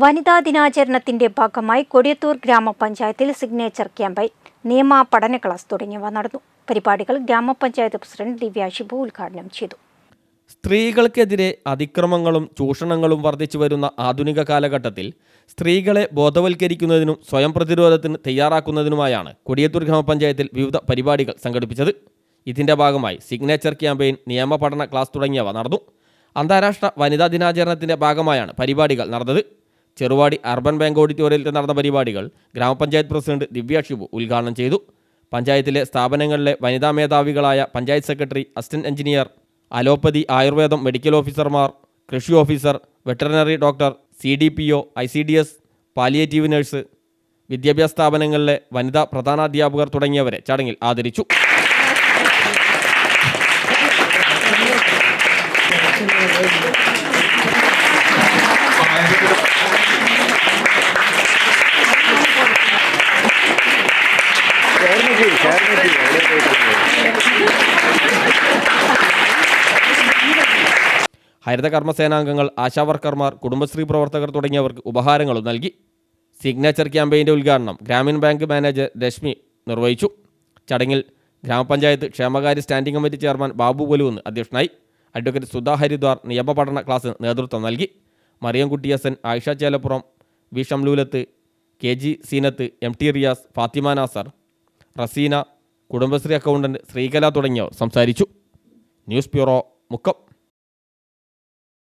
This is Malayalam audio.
വനിതാ ദിനാചരണത്തിന്റെ ഭാഗമായി കൊടിയത്തൂർ ഗ്രാമപഞ്ചായത്തിൽ സിഗ്നേച്ചർ ക്യാമ്പയിൻ, നിയമ പഠന ക്ലാസ് തുടങ്ങിയവ നടന്നു. പരിപാടികൾ ഗ്രാമപഞ്ചായത്ത് പ്രസിഡന്റ് ദിവ്യ ഷിബു ഉദ്ഘാടനം ചെയ്തു. സ്ത്രീകൾക്കെതിരെ അതിക്രമങ്ങളും ചൂഷണങ്ങളും വർദ്ധിച്ചു വരുന്ന ആധുനിക കാലഘട്ടത്തിൽ സ്ത്രീകളെ ബോധവൽക്കരിക്കുന്നതിനും സ്വയം പ്രതിരോധത്തിന് തയ്യാറാക്കുന്നതിനുമായാണ് കൊടിയത്തൂർ ഗ്രാമപഞ്ചായത്തിൽ വിവിധ പരിപാടികൾ സംഘടിപ്പിച്ചത്. ഇതിന്റെ ഭാഗമായി സിഗ്നേച്ചർ ക്യാമ്പയിൻ, നിയമ പഠന ക്ലാസ് തുടങ്ങിയവ നടന്നു. അന്താരാഷ്ട്ര വനിതാ ദിനാചരണത്തിന്റെ ഭാഗമായാണ് പരിപാടികൾ നടന്നത്. ചെറുവാടി അർബൻ ബാങ്ക് ഓഡിറ്റോറിയത്തിൽ നടന്ന പരിപാടികൾ ഗ്രാമപഞ്ചായത്ത് പ്രസിഡന്റ് ദിവ്യ ഷിബു ഉദ്ഘാടനം ചെയ്തു. പഞ്ചായത്തിലെ സ്ഥാപനങ്ങളിലെ വനിതാ മേധാവികളായ panchayat secretary, assistant engineer, allopathy, ആയുർവേദം, മെഡിക്കൽ ഓഫീസർമാർ, കൃഷി officer, veterinary doctor, CDPO, ICDS, palliative nurse, വിദ്യാഭ്യാസ സ്ഥാപനങ്ങളിലെ വനിതാ പ്രധാനാധ്യാപകർ തുടങ്ങിയവരെ ചടങ്ങിൽ ആദരിച്ചു. ഹരിത കർമ്മസേനാംഗങ്ങൾ, ആശാവർക്കർമാർ, കുടുംബശ്രീ പ്രവർത്തകർ തുടങ്ങിയവർക്ക് ഉപഹാരങ്ങളും നൽകി. സിഗ്നേച്ചർ ക്യാമ്പയിൻ്റെ ഉദ്ഘാടനം ഗ്രാമീൺ ബാങ്ക് മാനേജർ രശ്മി നിർവഹിച്ചു. ചടങ്ങിൽ ഗ്രാമപഞ്ചായത്ത് ക്ഷേമകാര്യ സ്റ്റാൻഡിംഗ് കമ്മിറ്റി ചെയർമാൻ ബാബു പൊലുവെന്ന് അധ്യക്ഷനായി. അഡ്വക്കേറ്റ് സുധാ ഹരിദ്വാർ നിയമപഠന ക്ലാസ്സിന് നേതൃത്വം നൽകി. Mariyamkutty S N, Ayisha Chelappuram, V Shamlulath, KG Seenath, MT Riyas, Fathima Nasar, Raseena, Kudumbashree accountant Sreekala തുടങ്ങിയവർ സംസാരിച്ചു. News bureau, Mukkam.